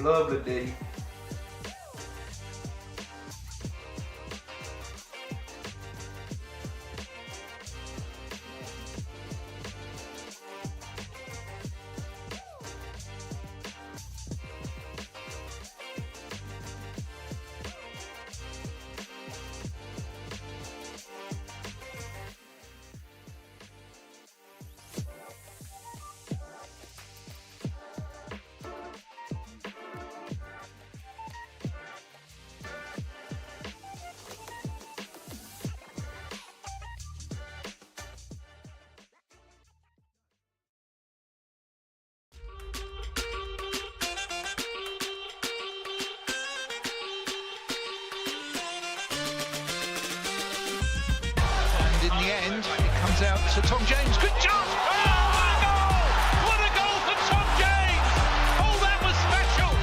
Lovely. In the end, it comes out to Tom James. Good job! Oh, what a goal! What a goal for Tom James! Oh, that was special!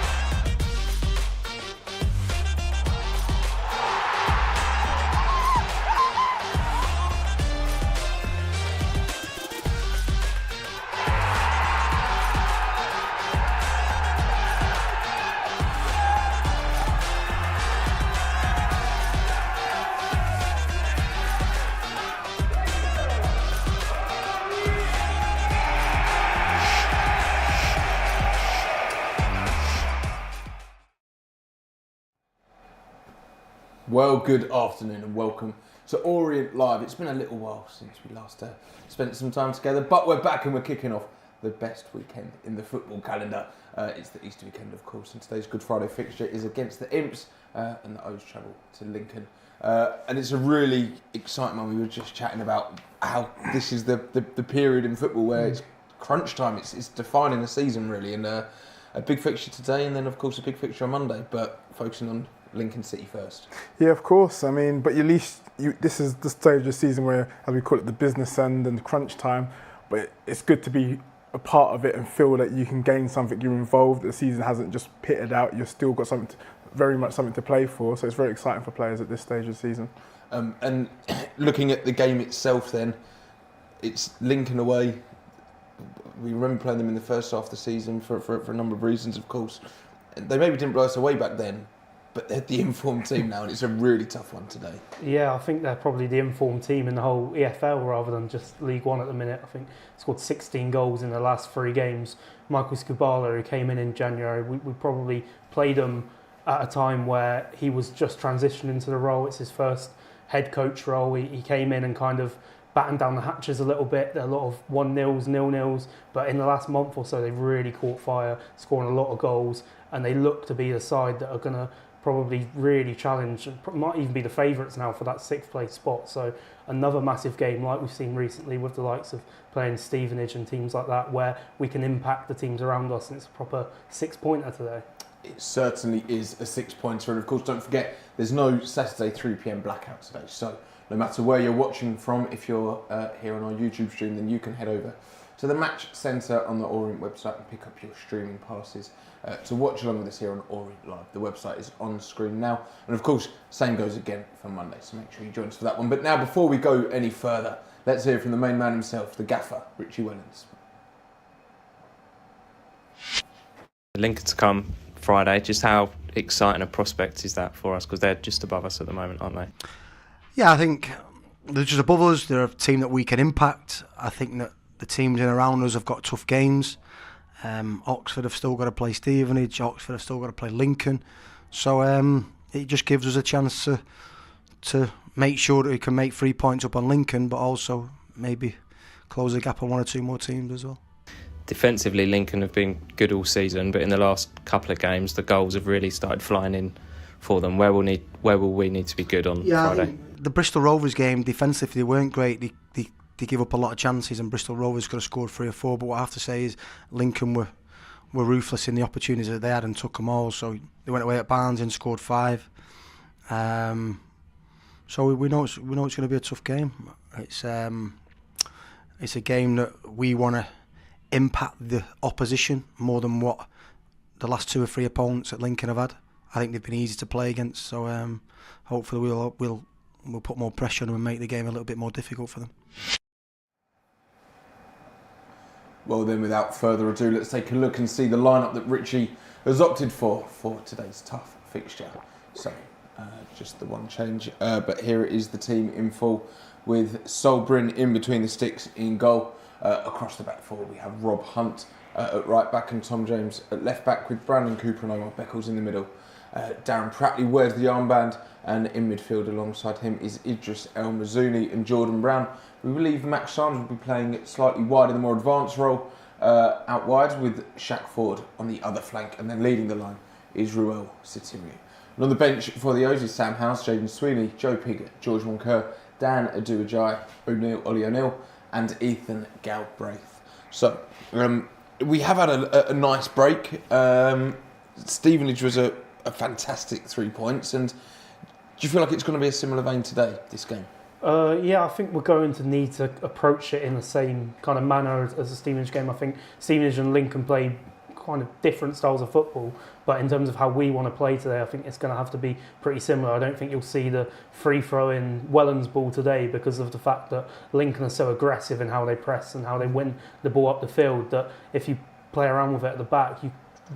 Well, good afternoon and welcome to Orient Live. It's been a little while since we last spent some time together, but we're back and we're kicking off the best weekend in the football calendar. It's the Easter weekend, of course, and today's Good Friday fixture is against the Imps, and the O's travel to Lincoln. And it's a really exciting one. We were just chatting about how this is the period in football where it's crunch time. It's defining the season, really, and a big fixture today, and then, of course, a big fixture on Monday, but focusing on Lincoln City first. Yeah, of course. I mean, but at least this is the stage of the season where, as we call it, the business end and crunch time. But it's good to be a part of it and feel that you can gain something. You're involved. The season hasn't just pitted out. You've still got something, very much something to play for. So it's very exciting for players at this stage of the season. And looking at the game itself, then it's Lincoln away. We remember playing them in the first half of the season for a number of reasons, of course. They maybe didn't blow us away back then, but they're the informed team now, and it's a really tough one today. Yeah, I think they're probably the informed team in the whole EFL rather than just League One at the minute. I think scored 16 goals in the last 3 games. Michael Scubala, who came in January, we probably played him at a time where he was just transitioning to the role. It's his first head coach role. He came in and kind of battened down the hatches a little bit. There are a lot of 1-0s, 0-0s, but in the last month or so, they've really caught fire, scoring a lot of goals, and they look to be the side that are going to probably really challenge, might even be the favourites now for that 6th place spot. So another massive game like we've seen recently with the likes of playing Stevenage and teams like that, where we can impact the teams around us, and it's a proper 6-pointer today. It certainly is a 6-pointer, and of course don't forget there's no Saturday 3pm blackout today, so no matter where you're watching from, if you're here on our YouTube stream, then you can head over to the Match Centre on the Orient website and pick up your streaming passes to watch along with us here on Orient Live. The website is on screen now, and of course same goes again for Monday, so make sure you join us for that one. But now, before we go any further, let's hear from the main man himself, the gaffer, Richie Wellens. Lincoln to come Friday, just how exciting a prospect is that for us, because they're just above us at the moment, aren't they? Yeah, I think they're just above us. They're a team that we can impact. I think that the teams in around us have got tough games. Oxford have still got to play Stevenage. Oxford have still got to play Lincoln. So it just gives us a chance to make sure that we can make 3 points up on Lincoln, but also maybe close the gap on 1 or 2 more teams as well. Defensively, Lincoln have been good all season, but in the last couple of games, the goals have really started flying in for them. Where will we need to be good on Friday? The Bristol Rovers game, defensively, they weren't great. They give up a lot of chances, and Bristol Rovers could have scored 3 or 4. But what I have to say is Lincoln were ruthless in the opportunities that they had and took them all. So they went away at Barnes and scored 5. So we know it's going to be a tough game. It's a game that we want to impact the opposition more than what the last 2 or 3 opponents at Lincoln have had. I think they've been easy to play against. So hopefully we'll put more pressure on them and make the game a little bit more difficult for them. Well then, without further ado, let's take a look and see the lineup that Richie has opted for today's tough fixture. So, just the one change, but here it is, the team in full, with Solbrin in between the sticks in goal. Across the back four, we have Rob Hunt at right back and Tom James at left back, with Brandon Cooper and Omar Beckles in the middle. Darren Pratley wears the armband, and in midfield alongside him is Idris El Mazouni and Jordan Brown. We believe Max Sanders will be playing slightly wide in the more advanced role out wide, with Shaq Ford on the other flank, and then leading the line is Ruel Sitiriu. And on the bench for the O's is Sam House, Jaden Sweeney, Joe Piggott, George Moncur, Dan Aduajai, Ollie O'Neill and Ethan Galbraith. So we have had a nice break. Stevenage was a fantastic 3 points, and do you feel like it's going to be a similar vein today, this game? Yeah, I think we're going to need to approach it in the same kind of manner as the Stevenage game. I think Stevenage and Lincoln play kind of different styles of football, but in terms of how we want to play today, I think it's going to have to be pretty similar. I don't think you'll see the free-throwing Wellens ball today, because of the fact that Lincoln are so aggressive in how they press and how they win the ball up the field, that if you play around with it at the back, you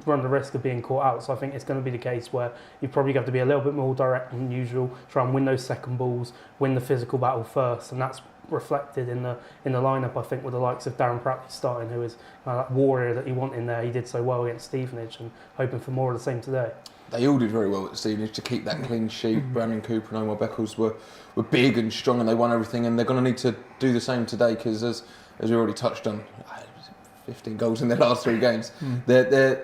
run the risk of being caught out. So I think it's going to be the case where you probably have to be a little bit more direct than usual, try and win those second balls, win the physical battle first, and that's reflected in the lineup. I think with the likes of Darren Pratley starting, who is that warrior that you want in there. He did so well against Stevenage, and hoping for more of the same today. They all did very well at Stevenage to keep that clean sheet. Brandon Cooper and Omar Beckles were big and strong, and they won everything, and they're going to need to do the same today, because as we already touched on, 15 goals in their last 3 games. They're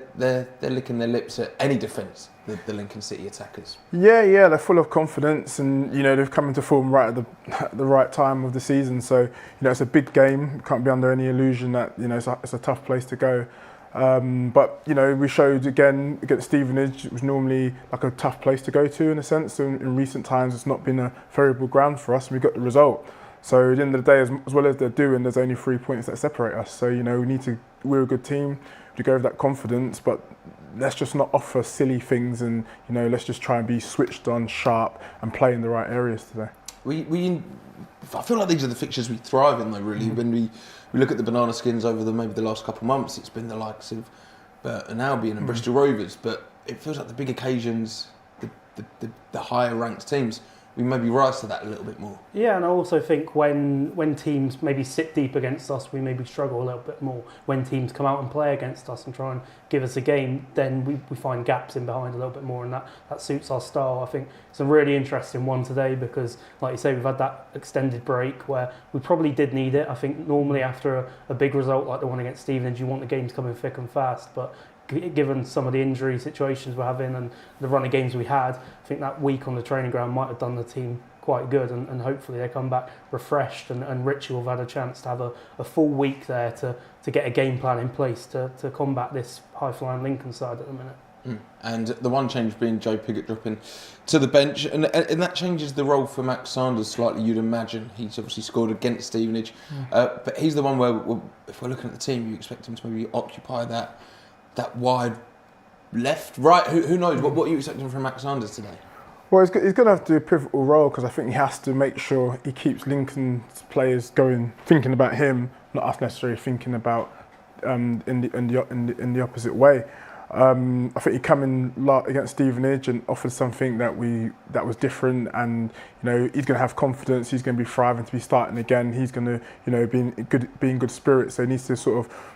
licking their lips at any defence, the Lincoln City attackers. Yeah, they're full of confidence, and they've come into form right at the right time of the season. So it's a big game. Can't be under any illusion that it's a tough place to go. But we showed again against Stevenage, it was normally like a tough place to go to in a sense. In recent times, it's not been a favourable ground for us, and we got the result. So at the end of the day, as well as they're doing, there's only 3 points that separate us. So we're a good team to go with that confidence, but let's just not offer silly things, and let's just try and be switched on, sharp, and play in the right areas today. I feel like these are the fixtures we thrive in, though. Really, when we look at the banana skins over maybe the last couple of months, it's been the likes of Burton Albion and Bristol Rovers, but it feels like the big occasions, the higher ranked teams, we maybe rise to that a little bit more. Yeah, and I also think when teams maybe sit deep against us, we maybe struggle a little bit more. When teams come out and play against us and try and give us a game, then we find gaps in behind a little bit more, and that suits our style. I think it's a really interesting one today, because, like you say, we've had that extended break where we probably did need it. I think normally after a big result like the one against Stevenage, you want the games coming thick and fast, but given some of the injury situations we're having and the run of games we had, I think that week on the training ground might have done the team quite good, and hopefully they come back refreshed, and Richie will have had a chance to have a full week there to get a game plan in place to combat this high-flying Lincoln side at the minute. And the one change being Joe Piggott dropping to the bench, and that changes the role for Max Sanders slightly, you'd imagine. He's obviously scored against Stevenage, but he's the one where, if we're looking at the team, you expect him to maybe occupy that wide left, right. Who knows? What are you expecting from Max Sanders today? Well, he's going to have to do a pivotal role, because I think he has to make sure he keeps Lincoln's players going, thinking about him, not us necessarily thinking about in the opposite way. I think he came in against Stevenage and offered something that was different, and he's going to have confidence. He's going to be thriving to be starting again. He's going to be in good spirits. So he needs to sort of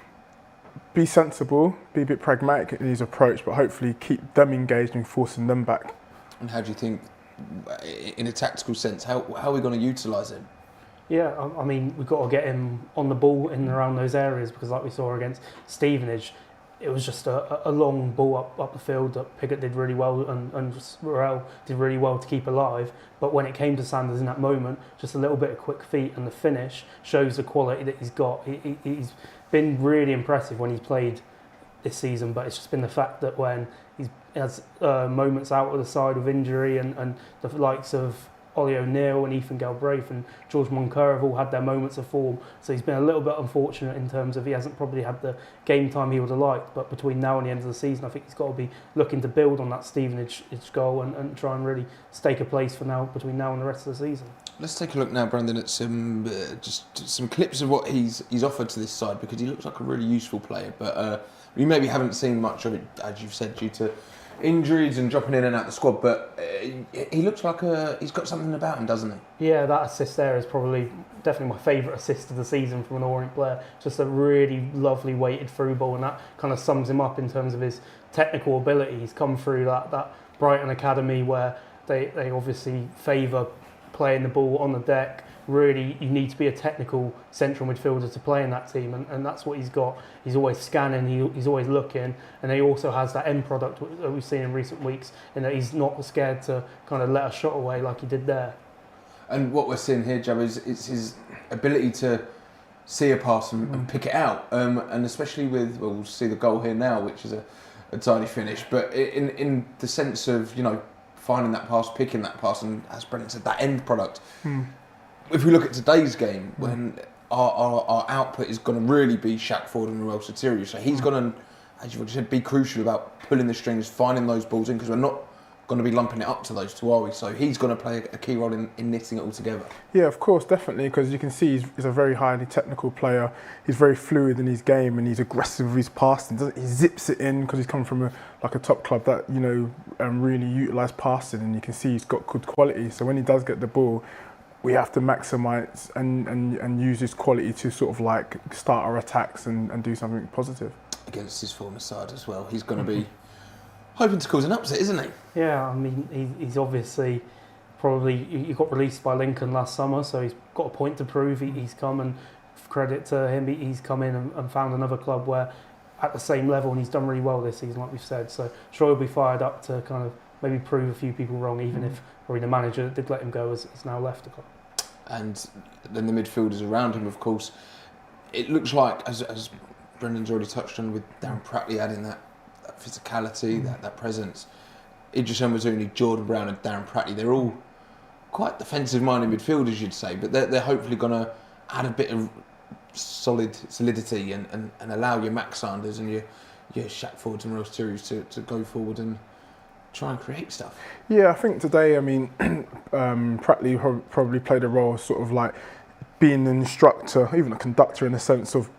be sensible, be a bit pragmatic in his approach, but hopefully keep them engaged and forcing them back. And how do you think, in a tactical sense, how are we going to utilise him? Yeah, I mean, we've got to get him on the ball in and around those areas, because like we saw against Stevenage, it was just a long ball up the field that Piggott did really well, and Ruel did really well to keep alive. But when it came to Sanders in that moment, just a little bit of quick feet, and the finish shows the quality that he's got. He's been really impressive when he's played this season, but it's just been the fact that when he has moments out of the side of injury, and the likes of Ollie O'Neill and Ethan Galbraith and George Moncur have all had their moments of form, so he's been a little bit unfortunate in terms of he hasn't probably had the game time he would have liked. But between now and the end of the season, I think he's got to be looking to build on that Stevenage goal and try and really stake a place for now, between now and the rest of the season. Let's take a look now, Brandon, at some clips of what he's offered to this side, because he looks like a really useful player. But we maybe haven't seen much of it, as you've said, due to injuries and dropping in and out the squad. But he looks like he's got something about him, doesn't he? Yeah, that assist there is probably definitely my favourite assist of the season from an Orient player. Just a really lovely weighted through ball, and that kind of sums him up in terms of his technical ability. He's come through that Brighton academy where they obviously favour playing the ball on the deck. Really, you need to be a technical central midfielder to play in that team, and that's what he's got. He's always scanning, he's always looking, and he also has that end product that we've seen in recent weeks, in that he's not scared to kind of let a shot away like he did there. And what we're seeing here, Jabo, is his ability to see a pass and pick it out, and especially with, well, we'll see the goal here now, which is a tiny finish, but in the sense of, you know, finding that pass, picking that pass, and as Brendan said, that end product. If we look at today's game, when our output is going to really be Shaq Ford and Ruel Sotirio, so he's going to, as you've already said, be crucial about pulling the strings, finding those balls in, because we're not going to be lumping it up to those two, are we? So he's going to play a key role in knitting it all together. Yeah, of course, definitely, because you can see he's a very highly technical player. He's very fluid in his game, and he's aggressive with his passing. He zips it in because he's come from a top club that, you know, really utilise passing, and you can see he's got good quality. So when he does get the ball, we have to maximise and use his quality to sort of like start our attacks and do something positive. Against his former side as well, he's going to be hoping to cause an upset, isn't he? Yeah, I mean, he's obviously he got released by Lincoln last summer, so he's got a point to prove. He's come, and credit to him, he's come in and found another club where at the same level, and he's done really well this season, like we've said. So sure, he'll be fired up to kind of maybe prove a few people wrong, even if probably the manager that did let him go has now left the club. And then the midfielders around him, of course. It looks like, as Brendan's already touched on, with Darren Prattley adding that physicality, that presence. Idris Elmazuni, Jordan Brown and Darren Prattley, they're all quite defensive-minded midfielders, you'd say, but they're hopefully going to add a bit of solidity and allow your Max Sanders and your Shaq Fords and Ruel Sotirio to go forward and try and create stuff. Yeah, I think today, I mean, Prattley probably played a role sort of like being an instructor, even a conductor, in the sense of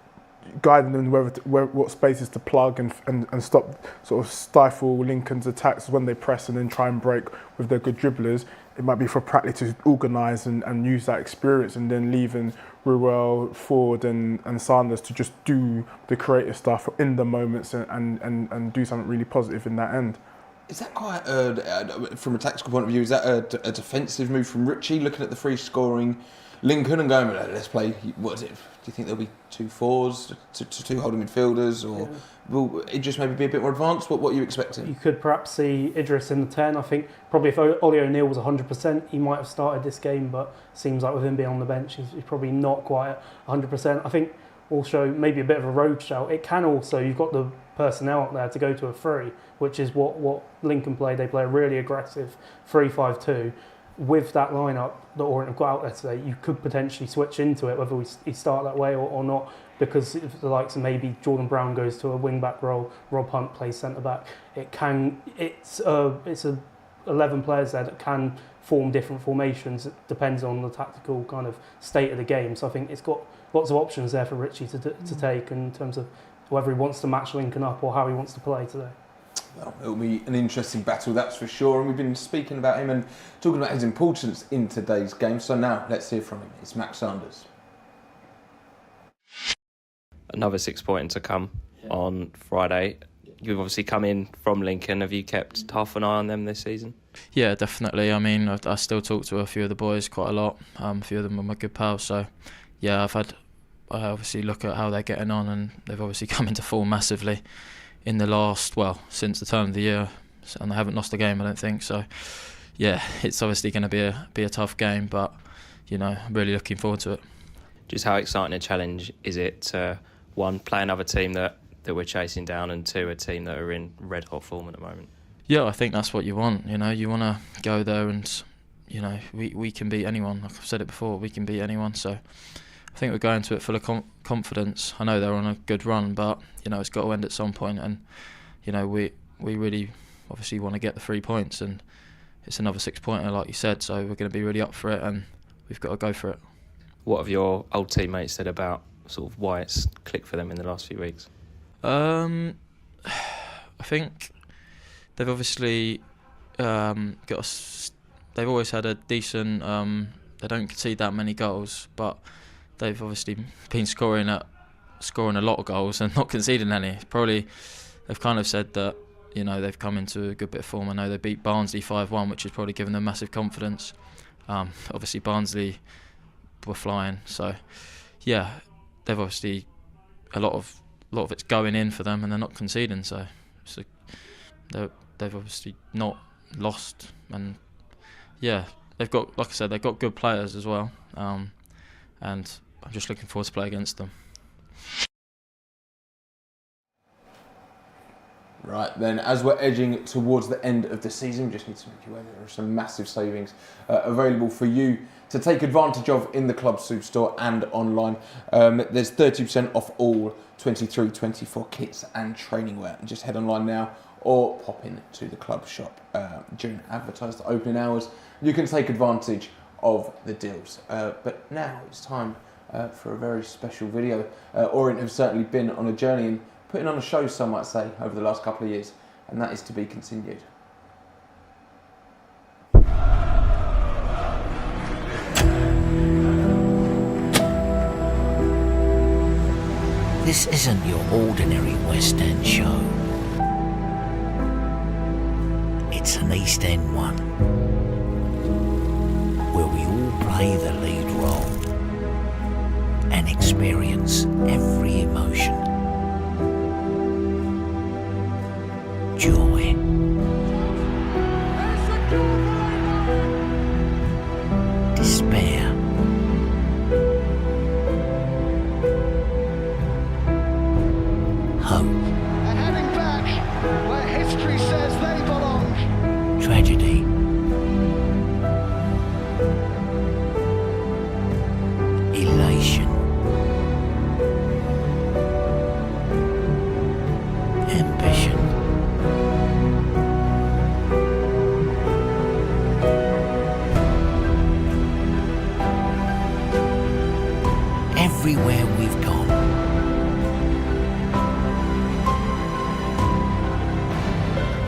guiding them what spaces to plug and stop, sort of stifle Lincoln's attacks when they press and then try and break with their good dribblers. It might be for Prattley to organise and use that experience, and then leaving Ruel, Ford and Sanders to just do the creative stuff in the moments and do something really positive in that end. Is that quite, from a tactical point of view, is that a defensive move from Richie, looking at the free scoring Lincoln and going, let's play, what is it? Do you think there'll be 2 4s, two holding midfielders, or will it just maybe be a bit more advanced? What are you expecting? You could perhaps see Idris in the 10. I think probably if Ollie O'Neill was 100%, he might have started this game, but seems like with him being on the bench, he's probably not quite at 100%. I think also maybe a bit of a road shout. It can also, you've got the personnel out there to go to a 3, which is what Lincoln play. They play a really aggressive 3-5-2. With that lineup that Orient have got out there today, you could potentially switch into it, whether we start that way or not, because if the likes of maybe Jordan Brown goes to a wing-back role, Rob Hunt plays centre-back, it's 11 players there that can form different formations. It depends on the tactical kind of state of the game. So I think it's got lots of options there for Richie to take in terms of whether he wants to match Lincoln up or how he wants to play today. Well, it'll be an interesting battle, that's for sure. And we've been speaking about him and talking about his importance in today's game. So now, let's hear from him. It's Max Sanders. Another 6 points to come on Friday. You've obviously come in from Lincoln. Have you kept half an eye on them this season? Yeah, definitely. I mean, I still talk to a few of the boys quite a lot. A few of them are my good pals. So, yeah, I obviously look at how they're getting on, and they've obviously come into form massively in the last, since the turn of the year, and they haven't lost a game, I don't think. So, yeah, it's obviously going to be a tough game, but I'm really looking forward to it. Just how exciting a challenge is it to, 1, play another team that we're chasing down, and 2, a team that are in red hot form at the moment? Yeah, I think that's what you want. You want to go there and we can beat anyone. Like I've said it before, we can beat anyone. So I think we're going to it full of confidence. I know they're on a good run, but it's got to end at some point, and we really obviously want to get the 3 points, and it's another 6 pointer, like you said. So we're going to be really up for it, and we've got to go for it. What have your old teammates said about sort of why it's clicked for them in the last few weeks? I think they've obviously they've always had a decent. They don't concede that many goals, but they've obviously been scoring a lot of goals and not conceding any. Probably they've kind of said that, you know, they've come into a good bit of form. I know they beat Barnsley 5-1, which has probably given them massive confidence. Obviously Barnsley were flying, so yeah, they've obviously a lot of it's going in for them, and they're not conceding. So they've obviously not lost, and yeah, they've got, like I said, they've got good players as well, and I'm just looking forward to play against them. Right then, as we're edging towards the end of the season, we just need to make you aware that there are some massive savings available for you to take advantage of in the club superstore and online. There's 30% off all 23-24 kits and training wear. And just head online now or pop in to the club shop during advertised opening hours. You can take advantage of the deals. But now it's time for a very special video. Orient have certainly been on a journey and putting on a show, some might say, over the last couple of years, and that is to be continued. This isn't your ordinary West End show. It's an East End one, where we all play the lead role and experience every emotion. Joy, despair, hope, and heading back where history says they belong. Tragedy, elation, ambition, everywhere we've gone,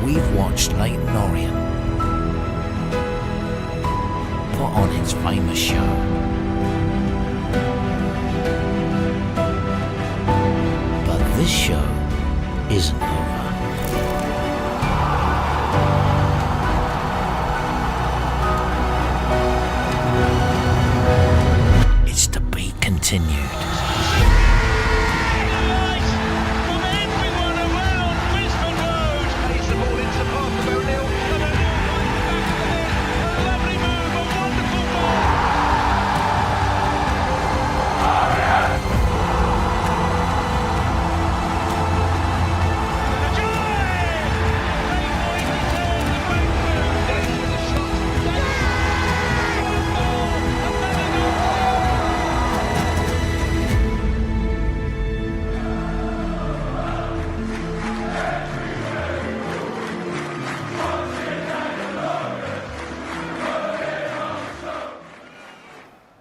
we've watched Leyton Orient put on its famous show. But this show isn't over. It's to be continued.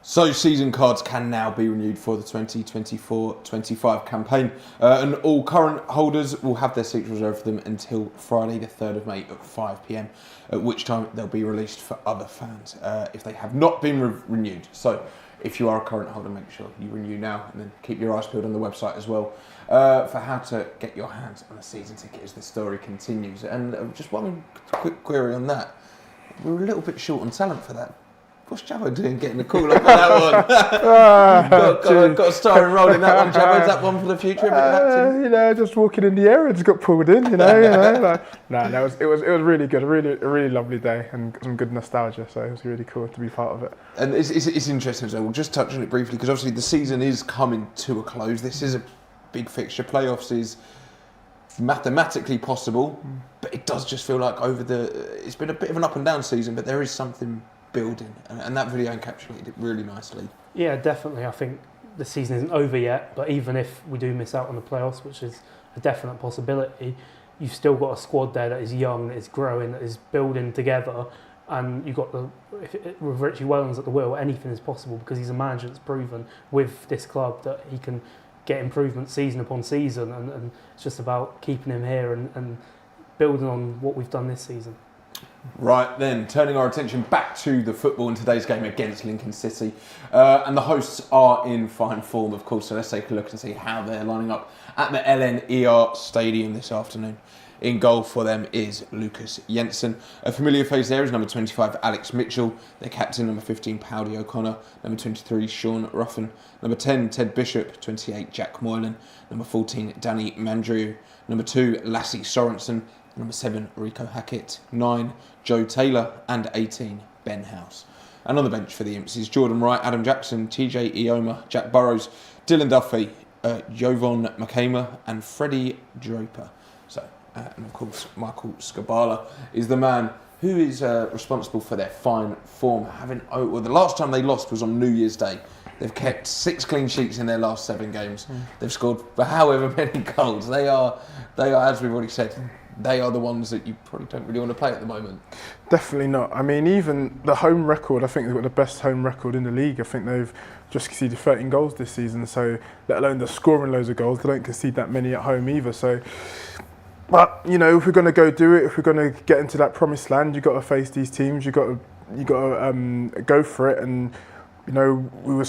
So season cards can now be renewed for the 2024-25 campaign, and all current holders will have their seats reserved for them until Friday the 3rd of May at 5 p.m, at which time they'll be released for other fans if they have not been renewed. So if you are a current holder, make sure you renew now, and then keep your eyes peeled on the website as well for how to get your hands on a season ticket as the story continues. And just one quick query on that. We're a little bit short on talent for that. What's Jabo doing getting the call up on that one? got a starring role in that one, Jabo. Is that one for the future? You know, just walking in the air and just got pulled in, you know. It was really good, a really lovely day and some good nostalgia, so it was really cool to be part of it. And it's interesting as well. We'll just touch on it briefly because obviously the season is coming to a close. This is a big fixture. Playoffs is mathematically possible, but it does just feel like it's been a bit of an up and down season, but there is something building, and that video encapsulated it really nicely. Yeah, definitely. I think the season isn't over yet, but even if we do miss out on the playoffs, which is a definite possibility, you've still got a squad there that is young, that is growing, that is building together, And you've got with Richie Wellens at the wheel, anything is possible because he's a manager that's proven with this club that he can get improvement season upon season, and it's just about keeping him here and building on what we've done this season. Right then, turning our attention back to the football in today's game against Lincoln City. And the hosts are in fine form, of course, so let's take a look and see how they're lining up at the LNER Stadium this afternoon. In goal for them is Lucas Jensen. A familiar face there is number 25, Alex Mitchell. Their captain, number 15, Powdy O'Connor. Number 23, Sean Ruffin. Number 10, Ted Bishop. 28, Jack Moylan. Number 14, Danny Mandrew. Number 2, Lassie Sorensen. Number 7, Rico Hackett. 9, Joe Taylor. And 18, Ben House. And on the bench for the Imps is Jordan Wright, Adam Jackson, TJ Ioma, Jack Burrows, Dylan Duffy, Jovan McKamer and Freddie Draper. And of course, Michael Skabala is the man who is responsible for their fine form. The last time they lost was on New Year's Day. They've kept 6 clean sheets in their last 7 games. They've scored for however many goals. They are, as we've already said, they are the ones that you probably don't really want to play at the moment. Definitely not. I mean, even the home record, I think they've got the best home record in the league. I think they've just conceded 13 goals this season. So, let alone the scoring loads of goals, they don't concede that many at home either. So, but if we're going to go do it, if we're going to get into that promised land, you've got to face these teams. You've got to go for it. And we were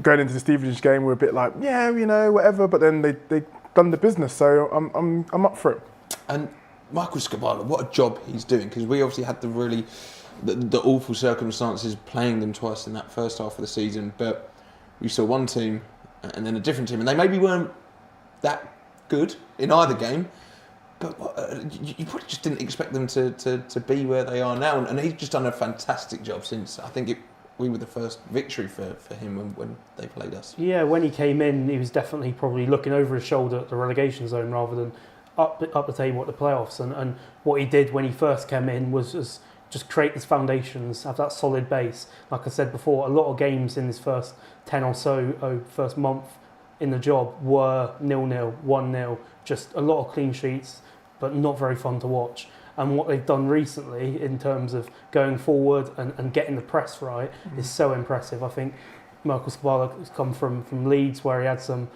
going into the Stevenage game. We were a bit like, whatever. But then they done the business. So I'm up for it. And Michael Skabala, what a job he's doing, because we obviously had the awful circumstances playing them twice in that first half of the season. But we saw one team and then a different team, and they maybe weren't that good in either game. But you probably just didn't expect them to be where they are now. And he's just done a fantastic job since, I think we were the first victory for him when they played us. Yeah, when he came in, he was definitely probably looking over his shoulder at the relegation zone rather than up the table at the playoffs. And what he did when he first came in was just create these foundations, have that solid base. Like I said before, a lot of games in this first 10 or so, first month in the job were 0-0, 1-0, just a lot of clean sheets, but not very fun to watch. And what they've done recently in terms of going forward and getting the press right is so impressive. I think Michael Skabala has come from Leeds, where he had some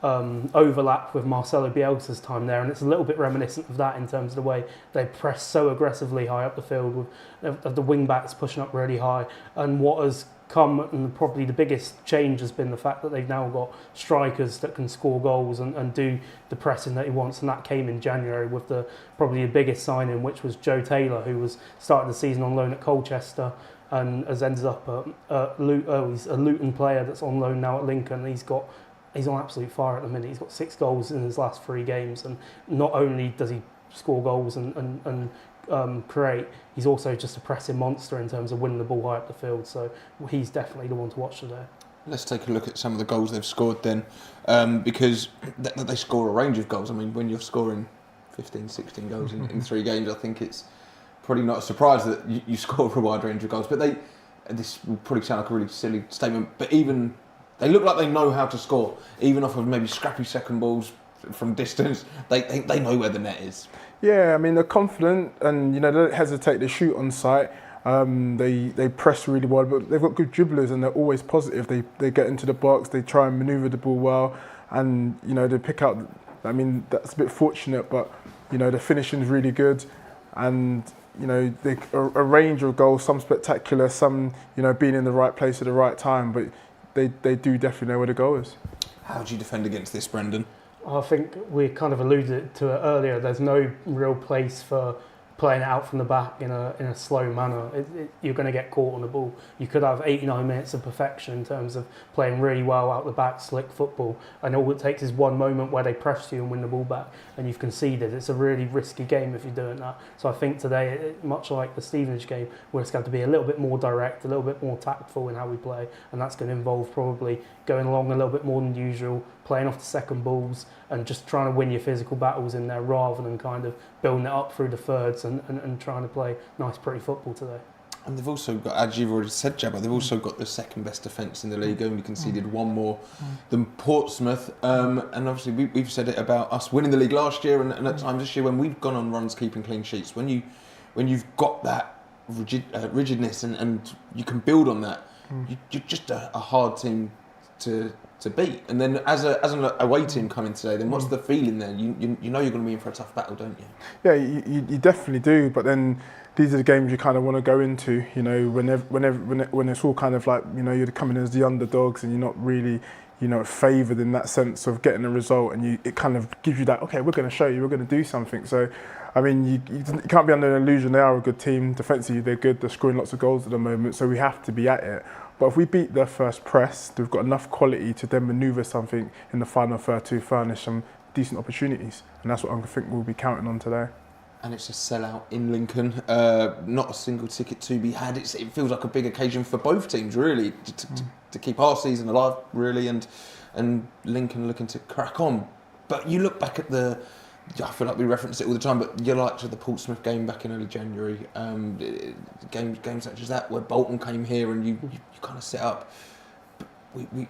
overlap with Marcelo Bielsa's time there, and it's a little bit reminiscent of that in terms of the way they press so aggressively high up the field with the wing backs pushing up really high. And what has come, and probably the biggest change has been the fact that they've now got strikers that can score goals and do the pressing that he wants, and that came in January with probably the biggest signing, which was Joe Taylor, who was starting the season on loan at Colchester and has ended up he's a Luton player that's on loan now at Lincoln. He's on absolute fire at the minute. He's got 6 goals in his last 3 games, and not only does he score goals and create, he's also just a pressing monster in terms of winning the ball high up the field. So he's definitely the one to watch today. Let's take a look at some of the goals they've scored then, because they score a range of goals. I mean, when you're scoring 15, 16 goals in 3 games, I think it's probably not a surprise that you score a wide range of goals. But this will probably sound like a really silly statement, but even they look like they know how to score, even off of maybe scrappy second balls from distance. They know where the net is. Yeah, I mean, they're confident and they don't hesitate to shoot on sight. They press really well, but they've got good dribblers and they're always positive. They get into the box, they try and manoeuvre the ball well, and they pick out. I mean, that's a bit fortunate, but the finishing's really good, and a range of goals, some spectacular, some being in the right place at the right time, but they do definitely know where the goal is. How do you defend against this, Brendan? I think we kind of alluded to it earlier. There's no real place for playing it out from the back in a slow manner. You're going to get caught on the ball. You could have 89 minutes of perfection in terms of playing really well out the back, slick football, and all it takes is one moment where they press you and win the ball back, and you've conceded. It's a really risky game if you're doing that. So I think today, much like the Stevenage game, we're just going to be a little bit more direct, a little bit more tactful in how we play, and that's going to involve probably going along a little bit more than usual, playing off the second balls and just trying to win your physical battles in there rather than kind of building it up through the thirds and trying to play nice, pretty football today. And they've also got, as you've already said, Jabo, they've also got the second best defence in the league, only conceded 1 more than Portsmouth. And obviously we've said it about us winning the league last year and at times this year when we've gone on runs keeping clean sheets. When you've got that rigidness, and you can build on that. You're just a hard team to beat. And then as an away team coming today, then what's the feeling there? You know you're going to be in for a tough battle, don't you? Yeah, you definitely do. But then these are the games you kind of want to go into. You know, when it's all kind of like, you know, you're coming as the underdogs and you're not really, you know, favoured in that sense of getting a result, and it kind of gives you that, okay, we're going to show you, we're going to do something. So, I mean, you can't be under an illusion. They are a good team. Defensively, they're good. They're scoring lots of goals at the moment, so we have to be at it. But if we beat their first press, they've got enough quality to then manoeuvre something in the final third to furnish some decent opportunities. And that's what I think we'll be counting on today. And it's a sellout in Lincoln. Not a single ticket to be had. It feels like a big occasion for both teams, really, to keep our season alive, really, and Lincoln looking to crack on. But you look back at I feel like we reference it all the time, but you liked the Portsmouth game back in early January, games such as that where Bolton came here and you kind of set up.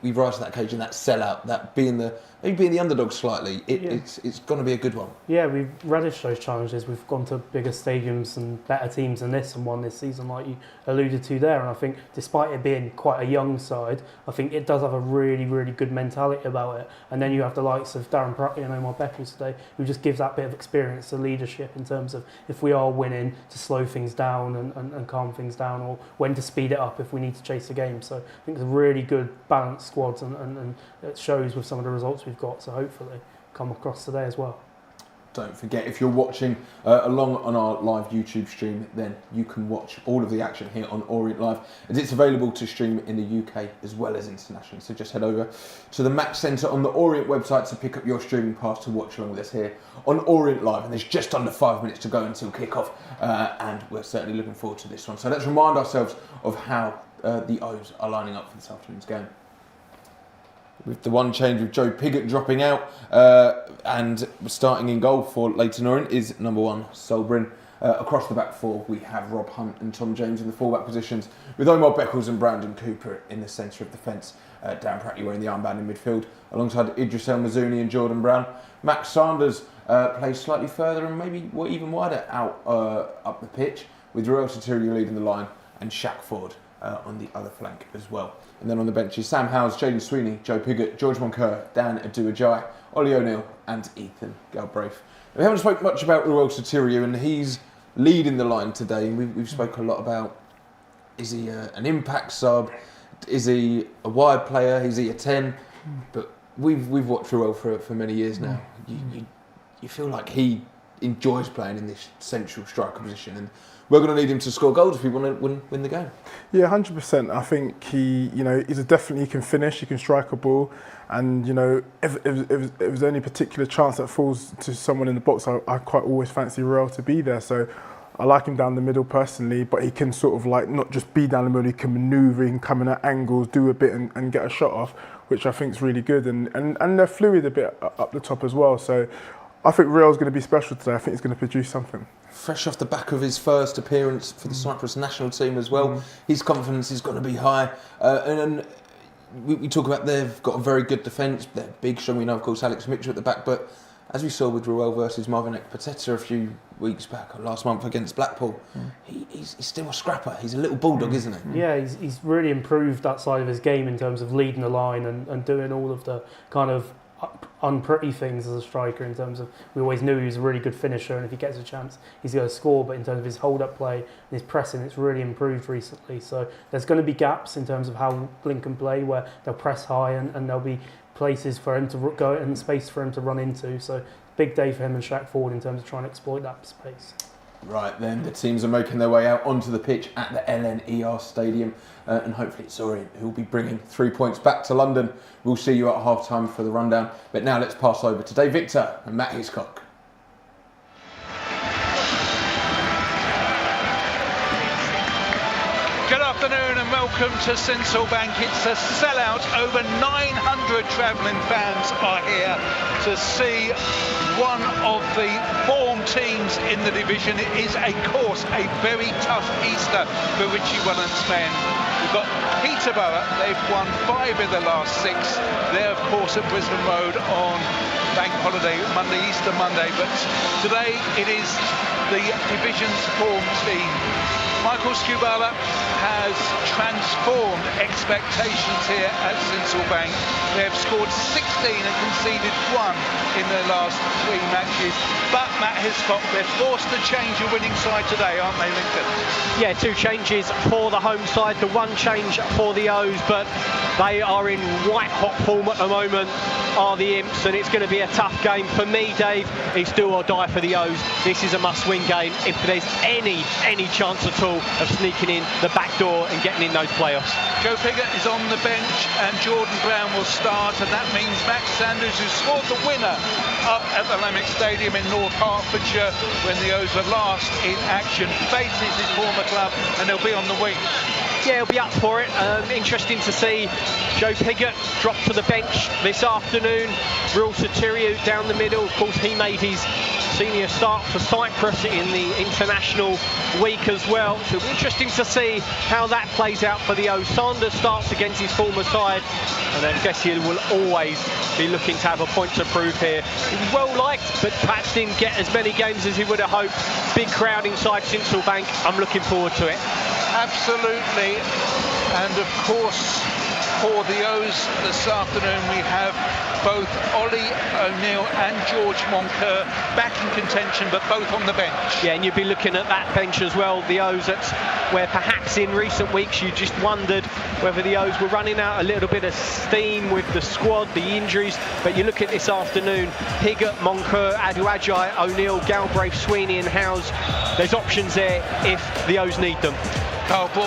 We rise to that occasion, that sellout, that being the underdog slightly. It's going to be a good one. Yeah, we've relished those challenges. We've gone to bigger stadiums and better teams than this and won this season, like you alluded to there. And I think despite it being quite a young side, I think it does have a really, really good mentality about it. And then you have the likes of Darren Pratty and Omar Beckles today, who just gives that bit of experience to leadership in terms of if we are winning, to slow things down and calm things down, or when to speed it up if we need to chase the game. So I think it's a really good balanced squads, and it shows with some of the results we've got, so hopefully come across today as well. Don't forget, if you're watching along on our live YouTube stream, then you can watch all of the action here on Orient Live, as it's available to stream in the UK as well as internationally. So just head over to the Match Centre on the Orient website to pick up your streaming pass to watch along with us here on Orient Live. And there's just under 5 minutes to go until kick-off, and we're certainly looking forward to this one. So let's remind ourselves of how the O's are lining up for this afternoon's game. With the one change with Joe Pigott dropping out, and starting in goal for Leyton Orient is number 1, Solbrin. Across the back four, we have Rob Hunt and Tom James in the fullback positions, with Omar Beckles and Brandon Cooper in the centre of defence. Darren Pratty wearing the armband in midfield, alongside Idris El Mazouni and Jordan Brown. Max Sanders plays slightly further and maybe even wider out up the pitch, with Ruel Sotirio leading the line and Shaq Ford on the other flank as well. And then on the benches, Sam Howes, Jaden Sweeney, Joe Pigott, George Moncur, Dan Adu-Ajay, Ollie O'Neill and Ethan Galbraith. We haven't spoken much about Ruel Sotirio, and he's leading the line today. We've spoken a lot about, is he an impact sub? Is he a wide player? Is he a 10? But we've watched Ruel for many years now. You feel like he enjoys playing in this central striker position, and we're going to need him to score goals if we want to win the game. Yeah, 100%. I think he can finish, he can strike a ball, and if there's any particular chance that falls to someone in the box, I quite always fancy Ruel to be there. So I like him down the middle personally, but he can sort of like not just be down the middle, he can manoeuvre, he can come in at angles, do a bit and get a shot off, which I think is really good. And they're fluid a bit up the top as well. So I think Ruel's going to be special today. I think he's going to produce something. Fresh off the back of his first appearance for the Cyprus national team as well, his confidence is going to be high. And we talk about they've got a very good defence. They're big, strong. We know, of course, Alex Mitchell at the back. But as we saw with Ruel versus Marvin Ekpateta a few weeks back, or last month against Blackpool, he's still a scrapper. He's a little bulldog, isn't he? Yeah, he's really improved that side of his game in terms of leading the line and doing all of the kind of unpretty things as a striker, in terms of, we always knew he was a really good finisher, and if he gets a chance he's going to score, but in terms of his hold-up play and his pressing, it's really improved recently. So there's going to be gaps in terms of how Lincoln play, where they'll press high and there'll be places for him to go and space for him to run into. So big day for him and Shaq Ford in terms of trying to exploit that space. Right then, the teams are making their way out onto the pitch at the LNER Stadium, and hopefully it's Orient who will be bringing 3 points back to London. We'll see you at half-time for the rundown, but now let's pass over to Dave Victor and Matt Hiscock. Good afternoon and welcome to Sincil Bank. It's a sellout. Over 900 travelling fans are here to see one of the form teams in the division. It is, of course, a very tough Easter for Richie Wellens' men. We've got Peterborough. They've won 5 in the last 6. They're, of course, at Brisbane Road on Bank Holiday Monday, Easter Monday. But today it is the division's form team. Michael Skubala has transformed expectations here at Sincil Bank. They have scored 16 and conceded 1 in their last 3 matches. But Matt Hiscock, they're forced to change a winning side today, aren't they, Lincoln? Yeah, 2 changes for the home side, the 1 change for the O's, but they are in white hot form at the moment, are the Imps, and it's going to be a tough game. For me, Dave, it's do or die for the O's. This is a must-win game if there's any chance at all of sneaking in the back door and getting in those playoffs. Joe Pigott is on the bench and Jordan Brown will start, and that means Max Sanders, who scored the winner up at the LNER Stadium in North Hertfordshire when the O's were last in action, faces his former club, and they'll be on the wing. Yeah, he'll be up for it. Interesting to see Joe Pigott drop to the bench this afternoon. Real Sotiriou down the middle. Of course, he made his senior start for Cyprus in the international week as well. So it'll be interesting to see how that plays out for the O's. Sanders starts against his former side, and I guess he will always be looking to have a point to prove here. He was well liked, but perhaps didn't get as many games as he would have hoped. Big crowd inside Sincil Bank. I'm looking forward to it. Absolutely, and of course for the O's this afternoon we have both Ollie O'Neill and George Moncur back in contention, but both on the bench. Yeah, and you'd be looking at that bench as well, the O's, that's where perhaps in recent weeks you just wondered whether the O's were running out a little bit of steam with the squad, the injuries, but you look at this afternoon, Pigott, Moncur, Aduajai, O'Neill, Galbraith, Sweeney and Howes. There's options there if the O's need them. Carl Book